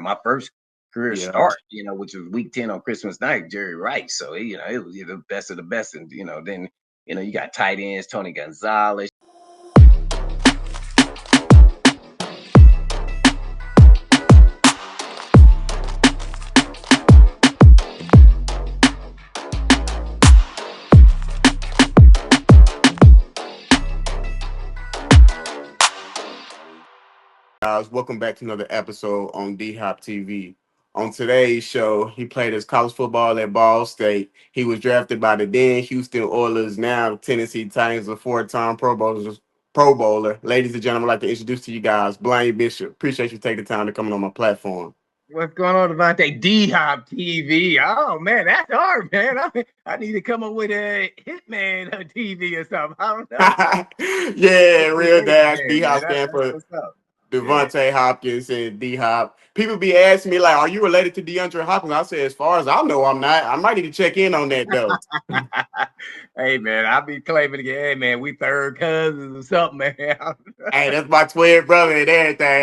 My first career Yeah. start, which was week 10 on Christmas night, Jerry Rice. So, it was the best of the best. And, then, you got tight ends, Tony Gonzalez. Guys, welcome back to another episode on D Hop TV. On today's show, he played his college football at Ball State. He was drafted by the then Houston Oilers, now Tennessee Titans, a four-time Pro Bowler. Ladies and gentlemen, I'd like to introduce to you guys Blaine Bishop. Appreciate you taking the time to come on my platform. What's going on, Devontae? D-Hop TV. Oh, man, that's hard, man. I need to come up with a Hitman TV or something. I don't know. Yeah, That's real creative dash. there, D man. Hop That's, stand that's for what's up. Yeah. Devontae Hopkins and D Hop. People be asking me like, "Are you related to DeAndre Hopkins?" I say, as far as I know, I'm not. I might need to check in on that though. Hey, man, I be claiming again, hey, man, we third cousins or something, man. Hey, that's my twin brother and everything.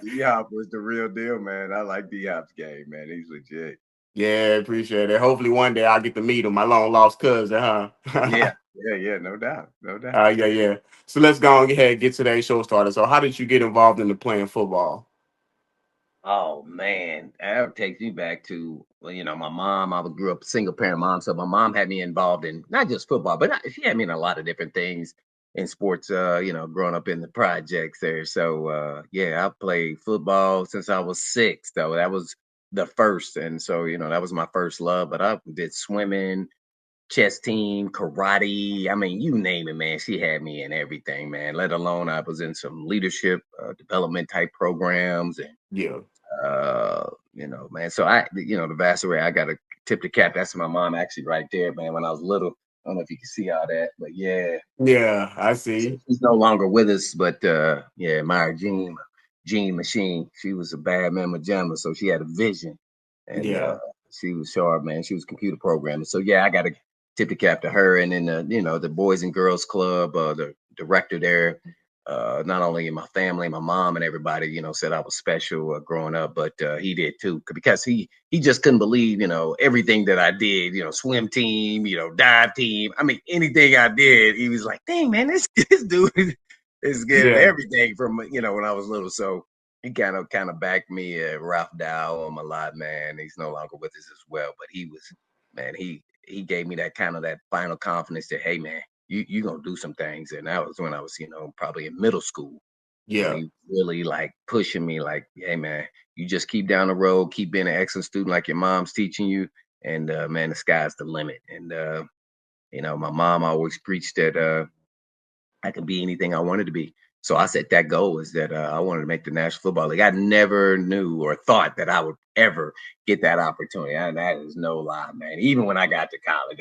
D-Hop was the real deal, man. I like D-Hop's game, man. He's legit. Yeah, appreciate it. Hopefully one day I'll get to meet him, my long lost cousin, huh? Yeah, yeah, no doubt, no doubt. Yeah. So let's go on ahead and get today's show started. So how did you get involved in the playing football? Oh man, that takes me back to well, my mom. I grew up single parent mom, so my mom had me involved in not just football, but she had me in a lot of different things in sports. Growing up in the projects there. So yeah, I played football since I was 6. Though that was the first, and so that was my first love. But I did swimming, chess team, karate. I mean, you name it, man. She had me in everything, man. Let alone I was in some leadership development type programs and Yeah. man. So the vast array, I got to tip the cap. That's my mom actually right there, man. When I was little, I don't know if you can see all that, but yeah. Yeah, I So see. she's no longer with us, but yeah, Maya Jean Machine. She was a bad mamma jamma, so she had a vision, and Yeah. she was sharp, man. She was computer programming. So yeah, I got to tip the cap to her, and then the Boys and Girls Club, the director there. Not only in my family, my mom and everybody, said I was special growing up, but he did too because he just couldn't believe, everything that I did, swim team, dive team. I mean, anything I did, he was like, "Dang man, this this dude is good at Yeah. everything." From when I was little, so he kind of backed me. Ralph Dow on my lot, man. He's no longer with us as well, but he was, man. He gave me that kind of that final confidence that, hey man, you gonna do some things. And that was when I was, probably in middle school when Yeah. he really like pushing me like, hey man, you just keep down the road, keep being an excellent student like your mom's teaching you, and man, the sky's the limit. And my mom always preached that I could be anything I wanted to be. So I set that goal is that I wanted to make the National Football League. I never knew or thought that I would ever get that opportunity. And that is no lie, man. Even when I got to college,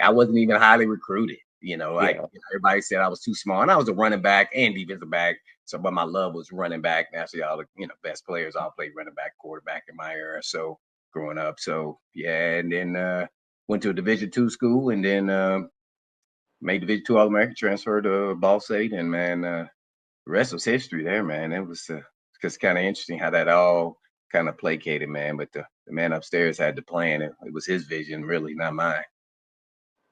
I wasn't even highly recruited. Like Yeah. everybody said I was too small, and I was a running back and defensive back. So, but my love was running back. Naturally, all the best players all played running back, quarterback in my era. So growing up, so yeah, and then went to a Division II school, and then made Division II All American, transferred to Ball State, and man, the rest was history there, man. It was just kind of interesting how that all kind of placated, man. But the man upstairs had the plan. It was his vision, really, not mine.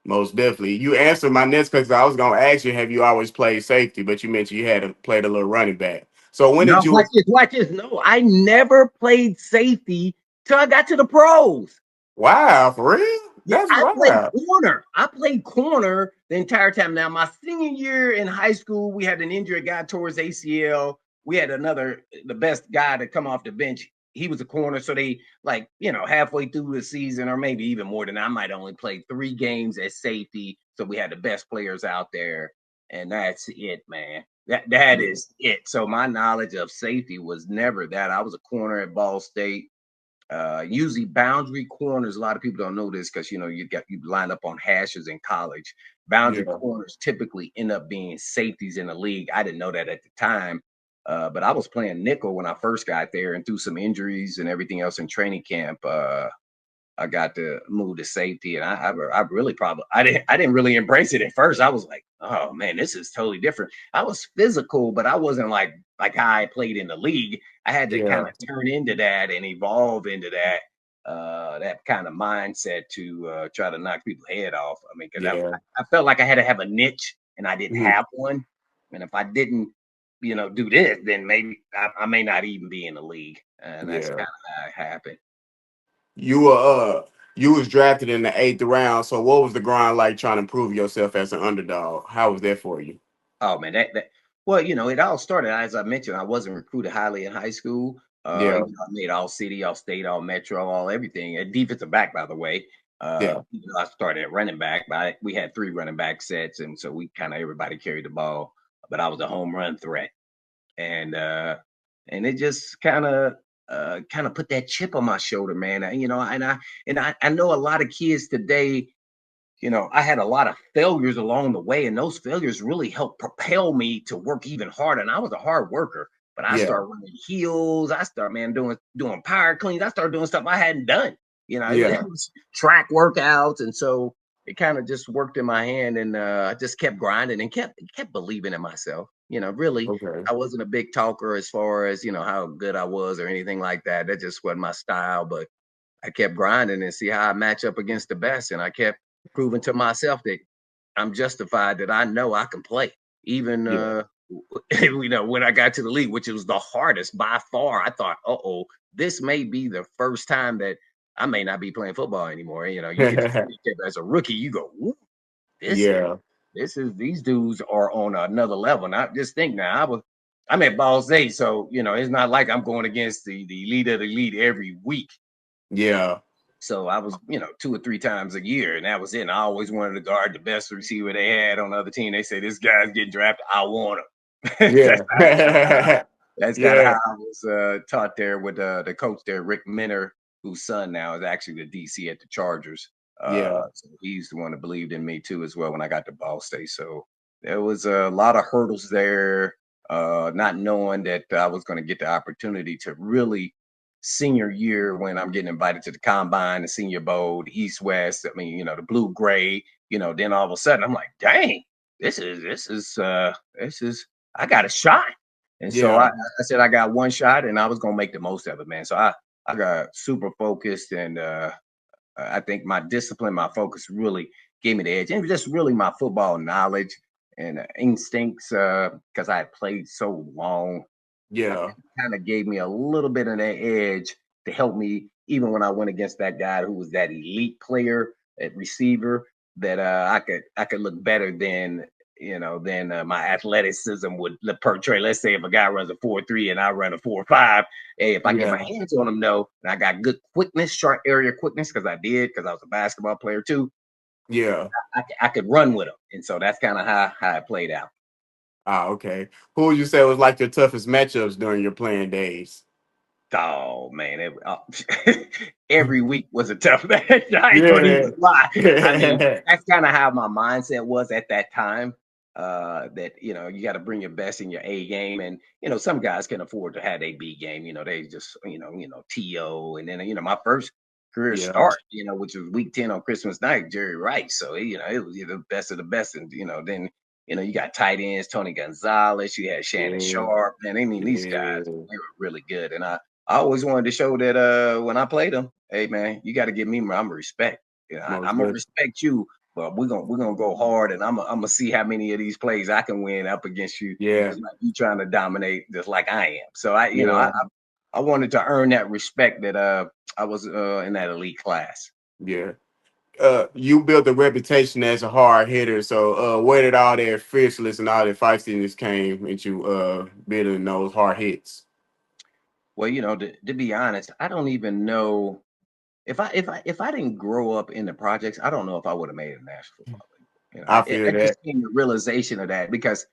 Most definitely. You answered my next question. I was gonna ask you, have you always played safety? But you mentioned you had played a little running back. So when did No, you watch this. No, I never played safety till I got to the pros. Wow, for real? Yeah, That's I played wild. corner. I played corner the entire time. Now, my senior year in high school, we had an injured guy towards ACL. We had the best guy to come off the bench. He was a corner. So they, like, halfway through the season, or maybe even more than that, I might only play 3 games at safety. So we had the best players out there. And that's it, man. That Yeah. is it. So my knowledge of safety was never that. I was a corner at Ball State. Usually boundary corners, a lot of people don't know this because you line up on hashes in college. Boundary Yeah. corners typically end up being safeties in the league. I didn't know that at the time. But I was playing nickel when I first got there, and through some injuries and everything else in training camp, I got to move to safety, and I really probably I didn't really embrace it at first. I was like, oh man, this is totally different. I was physical, but I wasn't like how I played in the league. I had to kind Yeah, of turn into that and evolve into that that kind of mindset to try to knock people's head off. I mean, because yeah, I felt like I had to have a niche, and I didn't mhm, have one. And if I didn't, do this, then maybe I may not even be in the league. And that's yeah. kind of how it happened. You were you was drafted in the eighth round. So what was the grind like trying to prove yourself as an underdog? How was that for you? Oh man, that well, it all started as I mentioned. I wasn't recruited highly in high school. Yeah, I made all city, all state, all metro, all everything. A defensive back, by the way. yeah, I started at running back, but we had three running back sets, and so we kind of everybody carried the ball. But I was a home run threat, and it just kind of put that chip on my shoulder, man. I know a lot of kids today, I had a lot of failures along the way, and those failures really helped propel me to work even harder. And I was a hard worker, but I yeah, started running heels. I started, man, doing power cleans. I started doing stuff I hadn't done. It yeah. was track workouts, and so it kind of just worked in my hand, and I just kept grinding and kept believing in myself. Really, Okay. I wasn't a big talker as far as how good I was or anything like that. That just wasn't my style, but I kept grinding and see how I match up against the best. And I kept proving to myself that I'm justified, that I know I can play. Even Yeah. when I got to the league, which was the hardest by far, I thought, oh, this may be the first time that I may not be playing football anymore. You get to championship as a rookie, you go, "Ooh, this is Yeah. these dudes are on another level." Not just think now, I'm at Ball State, so it's not like I'm going against the elite of the elite every week. Yeah. So I was, two or three times a year, and that was it. And I always wanted to guard the best receiver they had on the other team. They say this guy's getting drafted, I want him. Yeah. That's kind of how Yeah. I was taught there with the coach there, Rick Minner, whose son now is actually the DC at the Chargers. Yeah. So he's the one that believed in me too as well when I got to Ball State. So there was a lot of hurdles there, not knowing that I was going to get the opportunity to really senior year when I'm getting invited to the combine, the senior bowl, the East West. I mean, the blue gray. Then all of a sudden I'm like, dang, this is I got a shot. And so I, Yeah. I said I got one shot and I was gonna make the most of it, man. So I got super focused, and I think my discipline, my focus really gave me the edge. And it was just really my football knowledge and instincts, because I had played so long. I Yeah. think it kind of gave me a little bit of that edge to help me, even when I went against that guy who was that elite player at receiver, that I could look better than my athleticism would portray. Let's say if a guy runs a 4.3 and I run a 4.5, hey, if I get my Yeah. hands on him, though, and I got good quickness, short area quickness, because I was a basketball player too, Yeah. I could run with him, and so that's kind of how it played out. Ah, okay. Who would you say was like your toughest matchups during your playing days? Oh man, every week was a tough match. I ain't gonna Yeah. even lie. I mean, that's kind of how my mindset was at that time. That you got to bring your best in your A game, and some guys can afford to have a B game. They just to, and then my first career Yeah. start, which was week 10 on Christmas night, Jerry Rice. So it was the best of the best, and then you got tight ends, Tony Gonzalez, you had Shannon Yeah. Sharp, and I mean these guys, Yeah. they were really good, and I always wanted to show that when I played them, hey man, you got to give me I'm a respect. Most I'm gonna definitely. respect you, but we're gonna go hard, and I'm gonna see how many of these plays I can win up against you. Yeah. It's like you trying to dominate just like I am. So Yeah. I wanted to earn that respect that I was in that elite class. Yeah. You built a reputation as a hard hitter. So where did all that fierceness and all that feistiness came into building those hard hits? Well, to be honest, I don't even know if I didn't grow up in the projects, I don't know if I would have made a national football league. I feel I that. just came to realization of that because,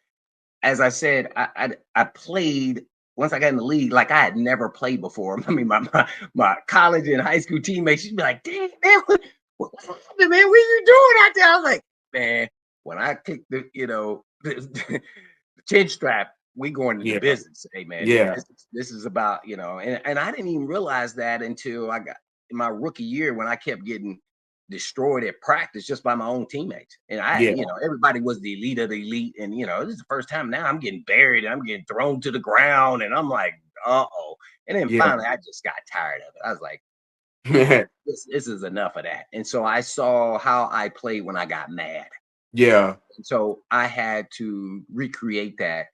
as I said, I played once I got in the league like I had never played before. I mean, my college and high school teammates, she'd be like, "Dang man, what happened, man? What are you doing out there?" I was like, "Man, when I kicked the chin strap, we going into Yeah. business. Hey man, Yeah. this is about and I didn't even realize that until I got." in my rookie year when I kept getting destroyed at practice just by my own teammates. And Yeah. everybody was the elite of the elite. And, this is the first time now I'm getting buried and I'm getting thrown to the ground. And I'm like, uh-oh. And then Yeah. finally I just got tired of it. I was like, you know, this is enough of that. And so I saw how I played when I got mad. Yeah. And so I had to recreate that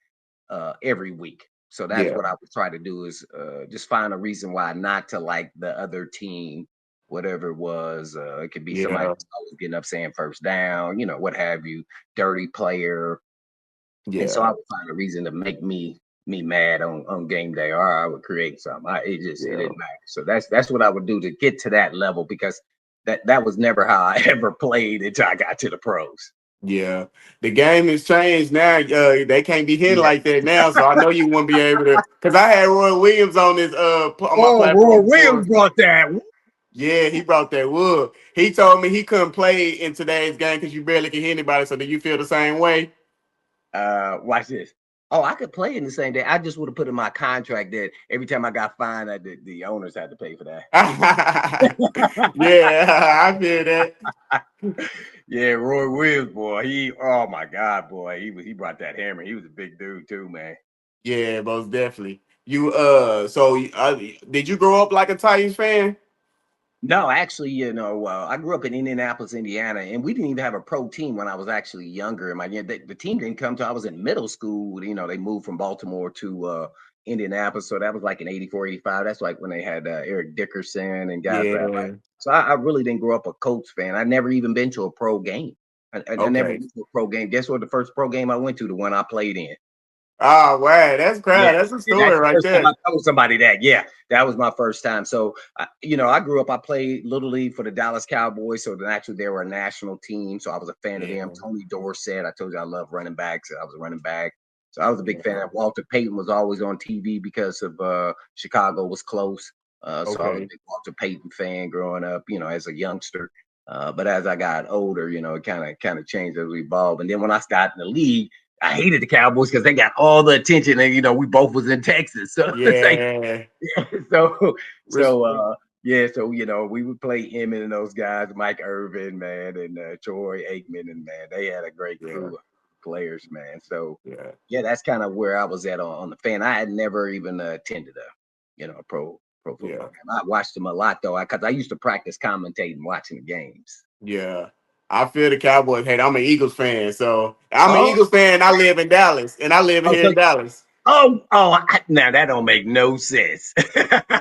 every week. So that's Yeah. what I would try to do is just find a reason why not to like the other team, whatever it was. It could be somebody Yeah. that's always getting up saying first down, what have you, dirty player. And so I Yeah. would find a reason to make me mad on game day, or I would create something. It Yeah. didn't matter. So that's what I would do to get to that level because that was never how I ever played until I got to the pros. Yeah, the game has changed now. They can't be hitting Yeah. like that now, so I know you won't be able to. Because I had Roy Williams on this on my Oh, Roy platform before. Williams brought that. Yeah, he brought that wood. He told me he couldn't play in today's game because you barely can hit anybody. So do you feel the same way? Watch this. Oh, I could play in the same day. I just would have put in my contract that every time I got fined, the owners had to pay for that. Yeah, I feel that. Yeah, Roy Williams, boy. Oh my God, boy. He brought that hammer. He was a big dude too, man. Yeah, most definitely. You so did you grow up like a Titans fan? No, actually, I grew up in Indianapolis, Indiana, and we didn't even have a pro team when I was actually younger. And the team didn't come till I was in middle school. They moved from Baltimore to Indianapolis, so that was like in 84, 85. That's like when they had Eric Dickerson and guys that like. Yeah. So I really didn't grow up a Colts fan. I never even been to a pro game. I never Okay. went to a pro game. Guess what? The first pro game I went to, the one I played in. Oh, wow, that's Yeah, crazy. That's a and story that's the right first time I there. told somebody that. Yeah, that was my first time. So, I grew up. I played little league for the Dallas Cowboys. So then actually they were a national team. So I was a fan of them. Yeah. Tony Dorsett. I told you I love running backs. I was a running back. So I was a big fan Yeah. of Walter Payton. Was always on TV because of Chicago was close. So I was a Okay. big Walter Payton fan growing up. As a youngster. But as I got older, it kind of changed as we evolved. And then when I got in the league. I hated the Cowboys because they got all the attention, and we both was in Texas, so it's like, Yeah. so, Res- yeah, so we would play Emmett and those guys, Mike Irvin, man, and Troy Aikman, and man, they had a great Yeah. crew of players, man. So, Yeah. yeah, that's kind of where I was at on the fan. I had never even attended a pro Yeah. football game. I watched them a lot though, because I used to practice commentating, watching the games. Yeah. I feel the Cowboys hate. I'm an Eagles fan, so I'm an Oh, Eagles fan. I live in Dallas, and I live oh, here so in Dallas. now that don't make no sense.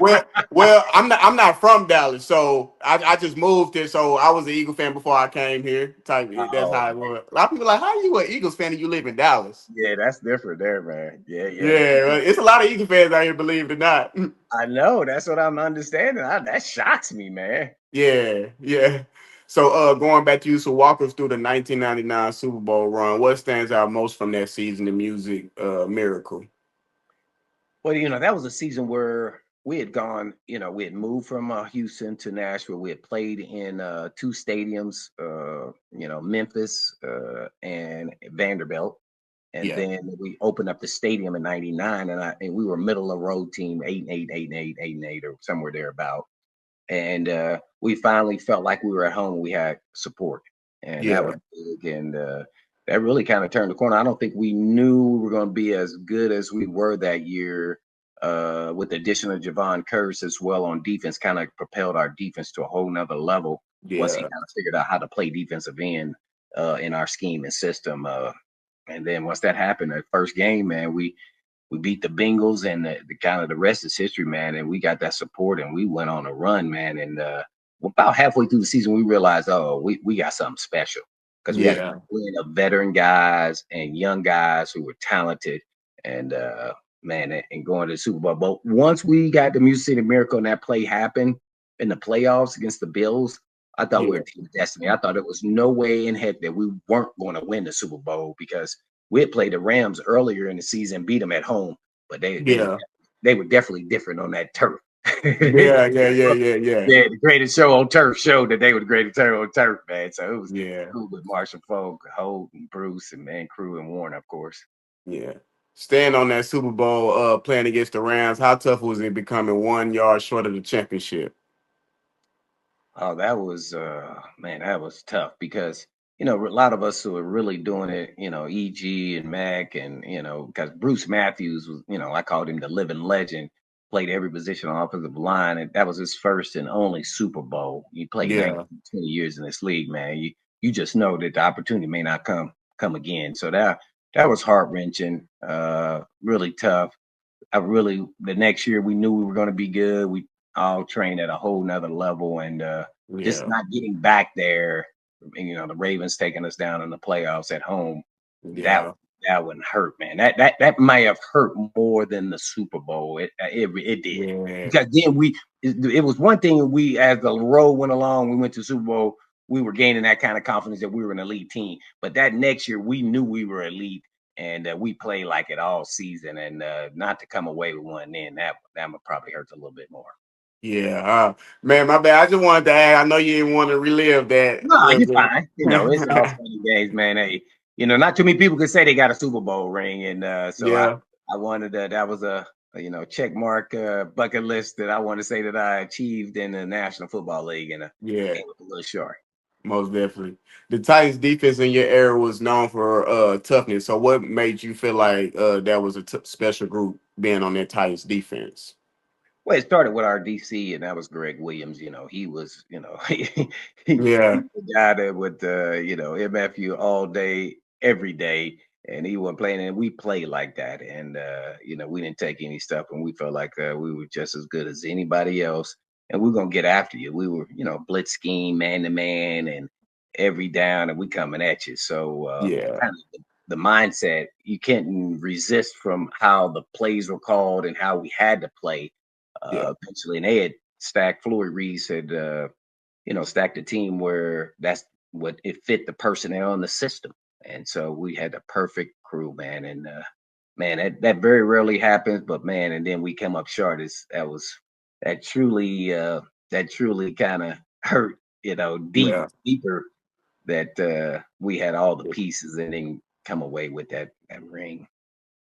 Well, I'm not from Dallas, so I just moved here. So I was an Eagle fan before I came here. Type that's Oh, how it was. A lot of people are like, how you an Eagles fan and you live in Dallas? yeah, that's different there, man. Yeah, yeah. Yeah, well, it's a lot of Eagle fans out here, believe it or not. I know. That's what I'm understanding. That shocks me, man. Yeah, yeah. So going back to you, so walk us through the 1999 Super Bowl run. What stands out most from that season, the music miracle? Well, that was a season where we had gone, we had moved from Houston to Nashville. We had played in two stadiums, Memphis and Vanderbilt. And Yeah, then we opened up the stadium in '99, and we were middle of the road team, 8-8, 8-8, 8-8, or somewhere thereabout. And we finally felt like we were at home. We had support, and that was yeah, big. And that really kind of turned the corner. I don't think we knew we were going to be as good as we were that year. With the addition of Javon Curse as well on defense, kind of propelled our defense to a whole nother level once he yeah, kind of figured out how to play defensive end in our scheme and system. And then once that happened, that first game, man, we beat the Bengals, and the kind of the rest is history, man. And we got that support, and we went on a run, man. And about halfway through the season, we realized, oh, we got something special because we had a yeah, blend of veteran guys and young guys who were talented, and man, and going to the Super Bowl. But once we got the Music City Miracle and that play happened in the playoffs against the Bills, I thought we were yeah, a team of destiny. I thought it was no way in heck that we weren't going to win the Super Bowl because we had played the Rams earlier in the season, beat them at home, but yeah, they were definitely different on that turf. yeah, yeah, yeah, yeah, yeah, Yeah, the greatest show on turf showed that they were the greatest show on turf, man. So it was yeah, cool with Marshall Falk, Holt, and Bruce, and man, Crew, and Warren, of course. yeah. Staying on that Super Bowl, playing against the Rams, how tough was it becoming 1 yard short of the championship? Oh, that was man, that was tough because a lot of us who are really doing it, EG and Mac, and because Bruce Matthews was, I called him the living legend, played every position on offensive line, and that was his first and only Super Bowl. He played Yeah, 19, 20 years in this league, man. You just know that the opportunity may not come again. So that was heart wrenching, really tough. The next year we knew we were going to be good. We all trained at a whole nother level, and just yeah, not getting back there. And, the Ravens taking us down in the playoffs at home. That yeah, that wouldn't hurt, man. That might have hurt more than the Super Bowl. It did yeah, because then it was one thing we as the road went along. We went to Super Bowl. We were gaining that kind of confidence that we were an elite team. But that next year, we knew we were elite, and we played like it all season. And not to come away with one, then that would probably hurt a little bit more. yeah. Man, my bad. I just wanted to add. I know you didn't want to relive that. No, you're fine. It's all funny days, man. Hey, not too many people can say they got a Super Bowl ring, and so I Yeah, I wanted that was a check mark bucket list that I want to say that I achieved in the National Football League, and yeah. came up a little short. Most definitely. The Titans defense in your era was known for toughness. So what made you feel like that was a special group being on that Titans defense? Well, it started with our DC, and that was Greg Williams. He was, he Yeah, was the guy that would, MFU all day, every day, and he wasn't playing. And we played like that, and we didn't take any stuff, and we felt like we were just as good as anybody else, and we're gonna get after you. We were, blitz scheme, man to man, and every down, and we coming at you. So yeah, kind of the mindset you can't resist from how the plays were called and how we had to play yeah, eventually. And they had stacked Floyd Reese had stacked a team where that's what it fit the personnel and the system. And so we had the perfect crew, man. And man, that very rarely happens, but man, and then we came up short. That truly that truly kind of hurt, deeper that we had all the yeah. pieces and then come away with that ring.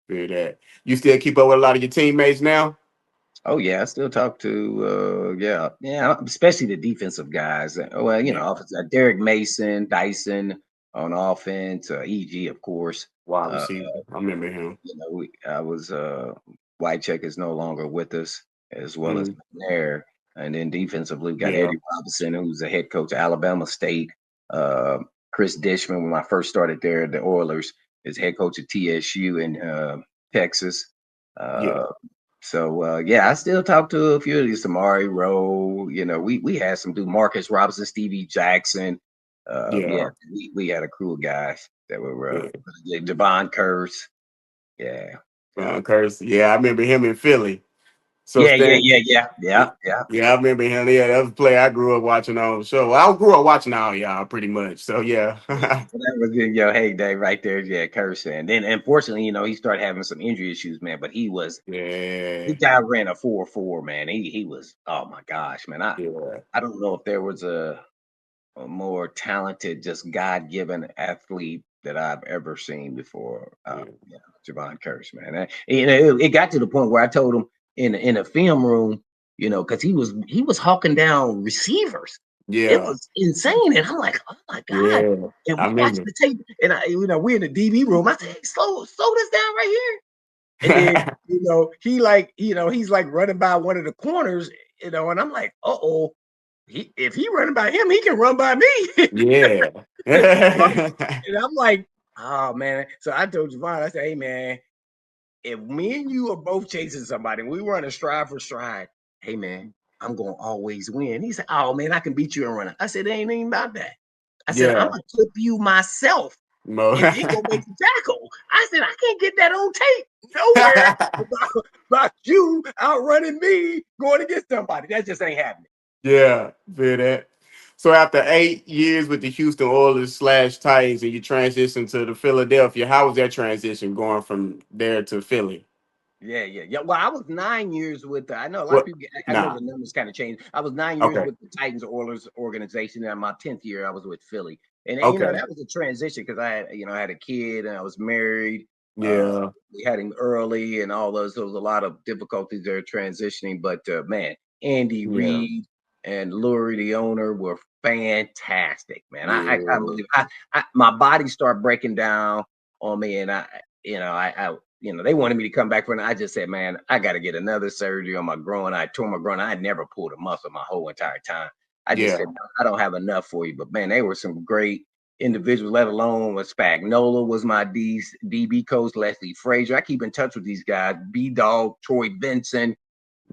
Feel that. You still keep up with a lot of your teammates now? Oh yeah, I still talk to yeah, especially the defensive guys. Well, Yeah. offense, Derek Mason, Dyson on offense, EG of course. Wide Uh, receiver. I remember him. I was Wycheck is no longer with us, as well as Mhm. McNair. And then defensively, we got Yeah, Eddie Robinson, who's the head coach of Alabama State. Uh, Chris Dishman, when I first started there, the Oilers, is head coach of TSU in Texas. yeah, Uh, so yeah, I still talk to a few of these Samari Rowe. We had some do Marcus Robinson, Stevie Jackson. Yeah, yeah, we had a crew of guys that were yeah. Devon Curse. Yeah, yeah, Curse. Yeah, I remember him in Philly. So yeah, yeah, Stan, yeah, yeah, yeah, yeah. yeah, I remember him. Yeah, that was a play I grew up watching on the show. I grew up watching all y'all pretty much. So yeah. Yeah, so that was in your heyday right there. Yeah, Curse, and then unfortunately, he started having some injury issues, man. But Yeah, the guy ran a 4.4, man. He was, oh my gosh, man. yeah, I don't know if there was a more talented, just God given athlete that I've ever seen before. yeah, Yeah, Javon Curse, man. It got to the point where I told him in a film room, because he was hawking down receivers. It yeah, was insane, and I'm like, oh my god. yeah. And I we watched remember. the tape, and we're in the DB room. I said, hey, slow this down right here. And then, he's like running by one of the corners, and I'm like, uh-oh, if he running by him, he can run by me. Yeah. And I'm like, oh man. So I told Javon, I said, hey man, if me and you are both chasing somebody, and we run a stride for stride, hey man, I'm gonna always win. He said, oh man, I can beat you in running. I said, it ain't even about that. I said, I'm Yeah. gonna clip you myself Mo. and then go make the tackle. I said, I can't get that on tape. Nowhere about you outrunning me going against somebody. That just ain't happening. Yeah, feel that. So after 8 years with the Houston Oilers slash Titans, and you transition to the Philadelphia, how was that transition going from there to Philly? Yeah, yeah, yeah. Well, I was 9 years with. I know a lot of What? people. I know Nah. the numbers kind of changed. I was 9 years Okay. with the Titans Oilers organization, and my 10th year I was with Philly. And Okay. that was a transition because I had a kid and I was married. Yeah. We had him early and all those. There was a lot of difficulties there transitioning, but man, Andy Yeah. Reid. and Lurie, the owner, were fantastic, man. I can't Yeah. believe my body started breaking down on me, and they wanted me to come back for it. I just said, man, I got to get another surgery on my groin. I tore my groin. I had never pulled a muscle my whole entire time. I just said, Yeah. no, I don't have enough for you. But man, they were some great individuals. Let alone with Spagnola was my DB coach, Leslie Frazier. I keep in touch with these guys. B Dog, Troy Vincent,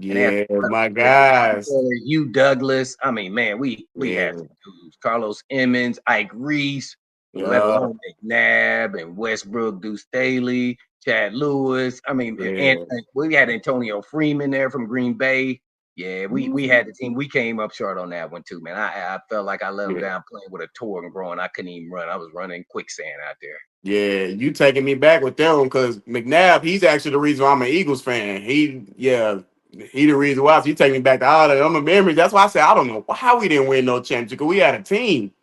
and they had Yeah. some My other guys. players, Hugh Douglas. I mean, man, we had Yeah. some dudes. Carlos Emmons, Ike Reese, let Yeah. alone McNabb and Westbrook, Deuce Staley, Chad Lewis. I mean, and Yeah. we had Antonio Freeman there from Green Bay. Yeah, we had the team. We came up short on that one too, man. I felt like I let them Yeah. down playing with a torn groin. I couldn't even run. I was running quicksand out there. Yeah, you taking me back with that one because McNabb, he's actually the reason why I'm an Eagles fan. He the reason why. So he taking me back to all the other memories. That's why I said I don't know how we didn't win no championship because we had a team.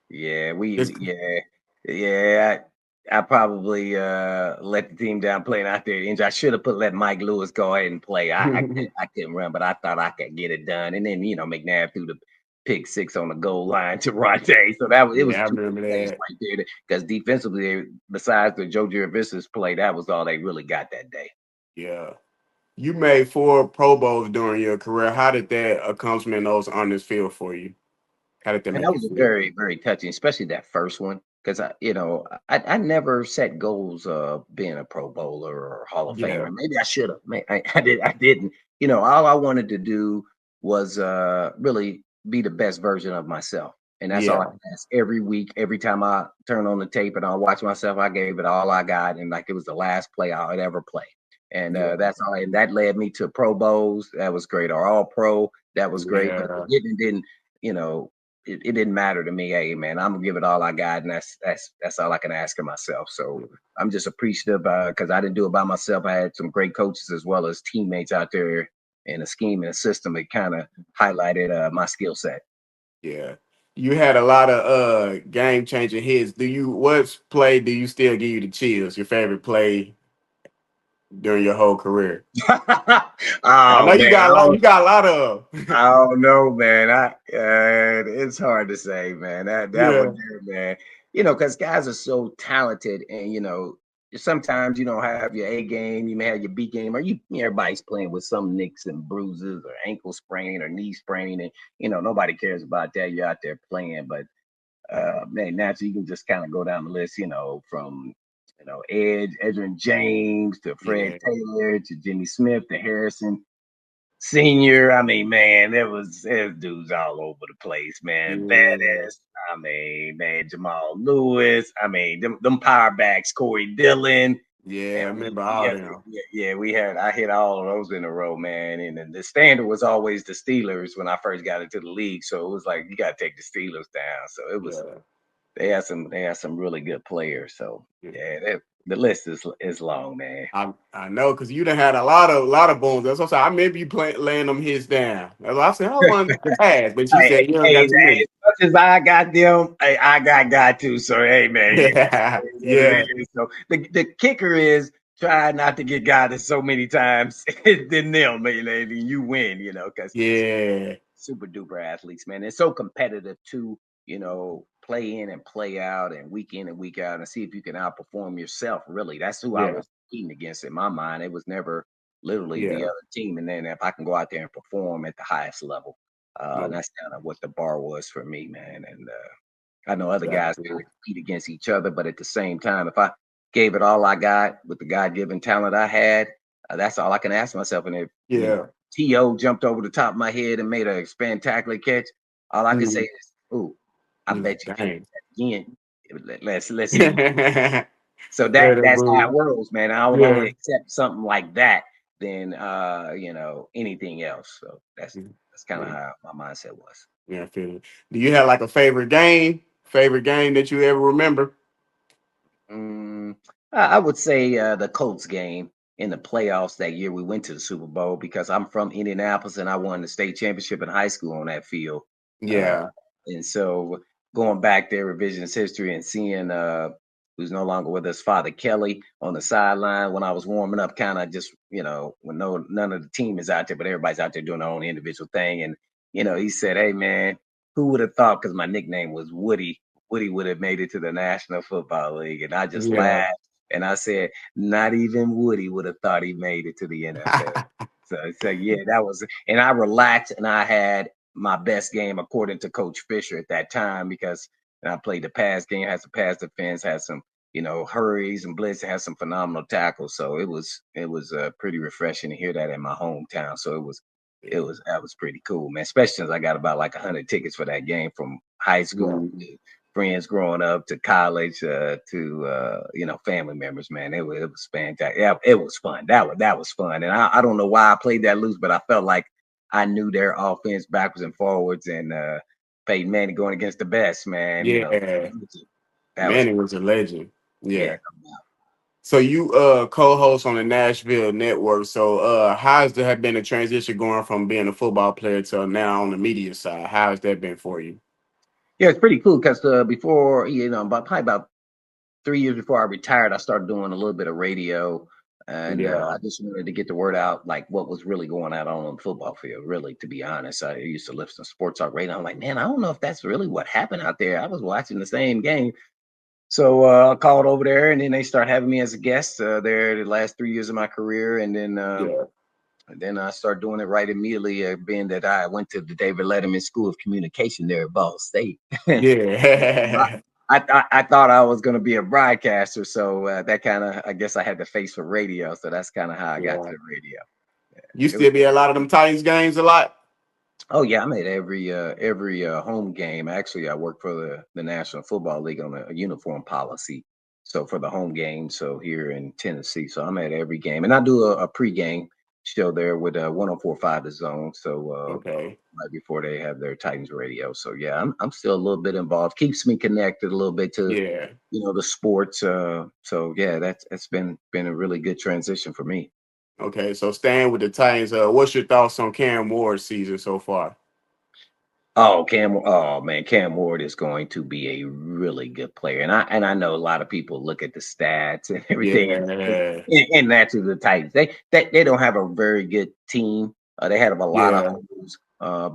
Yeah, Just yeah. I probably let the team down playing out there. I should have let Mike Lewis go ahead and play. I couldn't run, but I thought I could get it done. And then McNabb threw the pick six on the goal line to Ronte. So it was yeah, I two big remember plays that. right there. Because defensively, besides the Joe Juravis's play, that was all they really got that day. Yeah, you made 4 Pro Bowls during your career. How did that accomplishment, those on this field for you? How did that And make that you was a feel? very, very touching, especially that first one. Because I never set goals of being a Pro Bowler or Hall of Yeah, Famer. Maybe I should have. I didn't. All I wanted to do was really be the best version of myself, and that's all I yeah, can ask. Every week, every time I turn on the tape and I watch myself, I gave it all I got, and like it was the last play I would ever play. And yeah, that's all. And that led me to Pro Bowls. That was great. Or All Pro. That was great. But if yeah, it didn't, you know it didn't matter to me. Hey, man, I'm gonna give it all I got, and that's all I can ask of myself. So I'm just appreciative because I didn't do it by myself. I had some great coaches as well as teammates out there in a scheme and a system that kind of highlighted my skill set. yeah. You had a lot of game changing hits. What play do you still give you the chills? Your favorite play during your whole career? I Oh know you man, got a lot. You got a lot of. I don't know, man. It's hard to say, man. That one Yeah, there, man. Because guys are so talented, and sometimes you don't have your A game, you may have your B game, or everybody's playing with some nicks and bruises, or ankle sprain, or knee sprain, and nobody cares about that. You're out there playing, but man, naturally you can just kind of go down the list, from Edgerrin James to Fred yeah, Taylor to Jimmy Smith to Harrison Senior. I mean, man, there's dudes all over the place, man. yeah, Badass. I mean, man, Jamal Lewis. I mean, them power backs, Corey Dillon. yeah. And I we remember all yeah, them. we had I hit all of those in a row, man. And then the standard was always the Steelers when I first got into the league. So it was like you gotta take the Steelers down. So it was Yeah, they had some really good players. So yeah. yeah, the list is long, man. I know because you done had a lot of booms. That's what I'm saying. I remember you laying them hits down. That's what I said. I want to pass, but you Hey, said you don't hey, got too hey, many. as much as I got them, hey, I got God too. So hey, man, Yeah, it is what it yeah, is. So the kicker is try not to get God so many times than them, man, and you win. Because yeah, super duper athletes, man. It's so competitive too, play in and play out and week in and week out and see if you can outperform yourself. Really, that's who I yeah, was competing against in my mind. It was never literally the yeah. other team. And then if I can go out there and perform at the highest level, No, that's kind of what the bar was for me, man. And I know other guys kind exactly. of compete against each other, but at the same time, if I gave it all I got with the God given talent I had, that's all I can ask myself. And if, Yeah. T.O. jumped over the top of my head and made a spectacular catch, all I can say Mhm. is, "Ooh, I You're like, bet you can do dang. that again. Let's see you." Yeah, So that that's how move. it rolls, man. I will only Yeah. accept something like that than anything else. So that's kind of Yeah, how my mindset was. yeah, I feel it. Do you have like a favorite game? Favorite game that you ever remember? Mm, I would say the Colts game in the playoffs that year we went to the Super Bowl because I'm from Indianapolis and I won the state championship in high school on that field. Uh, Yeah. and so going back there, revisionist history, and seeing who's no longer with us, Father Kelly, on the sideline when I was warming up, kind of just when none of the team is out there, but everybody's out there doing their own individual thing. And he said, "Hey man, who would have thought?" Because my nickname was Woody. Woody would have made it to the National Football League, and I just Yeah. laughed and I said, "Not even Woody would have thought he made it to the NFL." So yeah, that was, and I relaxed and I had my best game according to Coach Fisher at that time because I played the pass game, had some pass defense, had some hurries and blitz, had some phenomenal tackles. So it was pretty refreshing to hear that in my hometown. So that was pretty cool, man. Especially since I got about like 100 tickets for that game from high Yeah. school to friends growing up to college to family members. Man, it was fantastic. Yeah, it was fun. That was fun, and I don't know why I played that loose, but I felt like I knew their offense backwards and forwards, and Peyton Manning going against the best, man. Yeah. That was Manning was a legend. yeah. Yeah. So you co-host on the Nashville network. So how has there have been a transition going from being a football player to now on the media side? How has that been for you? Yeah, it's pretty cool because before, probably about 3 years before I retired, I started doing a little bit of radio, and Yeah. I just wanted to get the word out, like what was really going on the football field. Really, to be honest, I used to listen to sports talk radio. I'm like, man, I don't know if that's really what happened out there. I was watching the same game, so I called over there, and then they started having me as a guest there the last 3 years of my career, and then. Yeah. And then I started doing it right immediately, being that I went to the David Letterman School of Communication there at Ball State. Yeah. I thought I was going to be a broadcaster, so that kind of, I guess I had the face for radio, so that's kind of how I got to Yeah. the radio. You It was, still be at a lot of them Titans games a lot? oh yeah, I'm at every home game. Actually, I work for the National Football League on a uniform policy. So for the home game, so here in Tennessee, so I'm at every game, and I do a pregame show there with 104.5 The Zone. So Okay. right before they have their Titans radio. So yeah, I'm still a little bit involved. Keeps me connected a little bit to Yeah. the sports. So yeah, that's been a really good transition for me. Okay. So staying with the Titans, what's your thoughts on Cam Ward's season so far? Oh man, Cam Ward is going to be a really good player, and I know a lot of people look at the stats and everything, and Yeah. and that's the Titans. They don't have a very good team. They have a lot of Yeah. holes,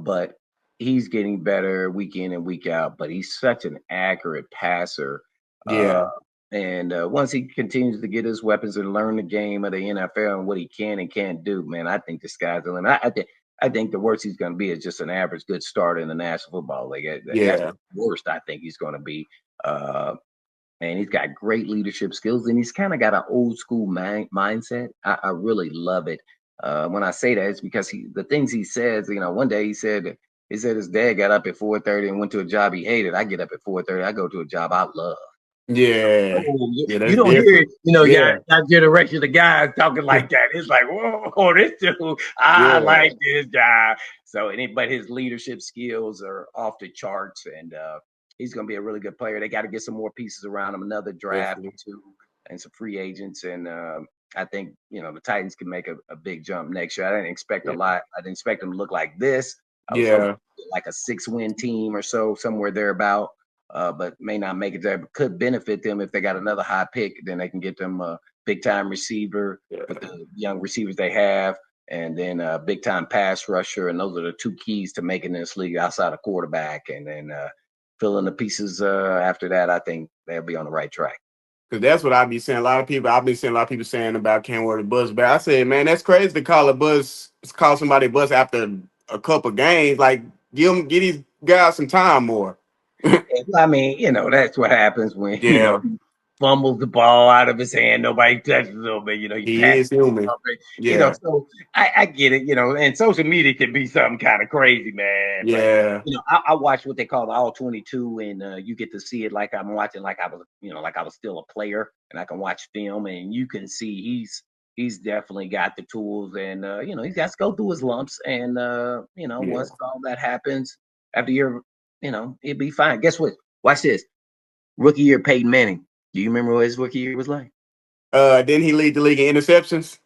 but he's getting better week in and week out. But he's such an accurate passer, uh, Yeah. and once he continues to get his weapons and learn the game of the NFL and what he can and can't do, man, I think the sky's the limit. I think the worst he's going to be is just an average good starter in the National Football League. That's Yeah. the worst I think he's going to be. Uh, and he's got great leadership skills, and he's kind of got an old school mindset. I really love it. When I say that, it's because the things he says. One day he said his dad got up at 4:30 and went to a job he hated. I get up at 4:30. I go to a job I love. Yeah. Oh, you, Yeah. you That's don't hear, different. Yeah. your generation of guys talking like that. It's like, whoa, this dude, I Yeah. like this guy. So, but his leadership skills are off the charts, and he's going to be a really good player. They got to get some more pieces around him, another draft or Definitely. two, and some free agents. And I think the Titans can make a big jump next year. I didn't expect a Yeah. lot. I didn't expect them to look like this. I was hoping Yeah. like a 6-win team or so, somewhere thereabout, but may not make it there. But could benefit them if they got another high pick. Then they can get them a big time receiver with Yeah. the young receivers they have, and then a big time pass rusher. And those are the two keys to making this league outside of quarterback. And then filling the pieces after that, I think they'll be on the right track. Cause that's what I be saying. A lot of people, I've been seeing a lot of people saying about Cam Ward buzz back. I said, man, that's crazy to call a buzz, call somebody a buzz after a couple games. Like, get these guys some time more. I mean, that's what happens when Yeah, he fumbles the ball out of his hand. Nobody touches him, but he he passes is human. something. Yeah, So I get it. And social media can be something kind of crazy, man. But yeah, I watch what they call the All 22, and you get to see it like I'm watching, like I was still a player, and I can watch film, and you can see he's definitely got the tools, and he's got to go through his lumps, and yeah. once all that happens after you're it'd be fine. Guess what? Watch this. Rookie year, Peyton Manning. Do you remember what his rookie year was like? Didn't he lead the league in interceptions?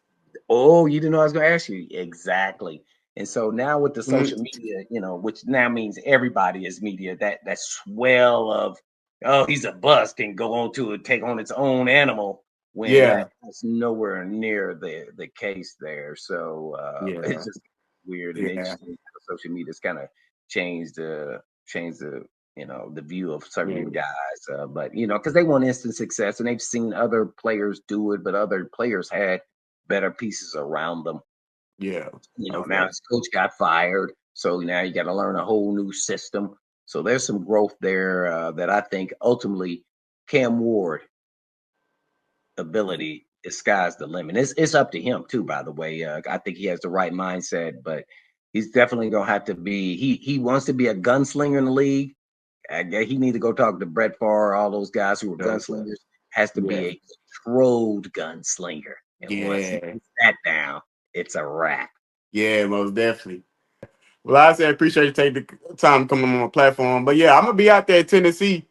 Oh, you didn't know I was going to ask you. Exactly. And so now with the Mhm. social media, which now means everybody is media, that swell of, oh, he's a bust can go on to take on its own animal when Yeah, that's nowhere near the case there. So it's yeah, just weird and yeah. interesting. social media's kind of changed the the view of Yeah, certain guys. But because they want instant success and they've seen other players do it, but other players had better pieces around them. yeah, most Now definitely. his coach got fired, so now you got to learn a whole new system. So there's some growth there that I think ultimately Cam Ward Yeah, ability is sky's the limit. It's up to him too, by the way. I think he has the right mindset, but he's definitely gonna have to be. He wants to be a gunslinger in the league. I guess he need to go talk to Brett Favre, all those guys who were does. gunslingers. Has to be Yeah, a controlled gunslinger, and once he yeah, gets that down, it's a wrap. yeah, most definitely. Well, I say I appreciate you taking the time to come on my platform. But yeah, I'm gonna be out there in Tennessee.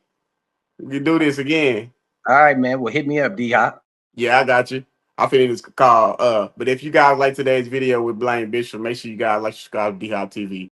We can do this again. All right, man. Well, hit me up, D Hop. Yeah, I got you. I'll finish this call. But if you guys like today's video with Blaine Bishop, make sure you guys like subscribe to D Hop TV.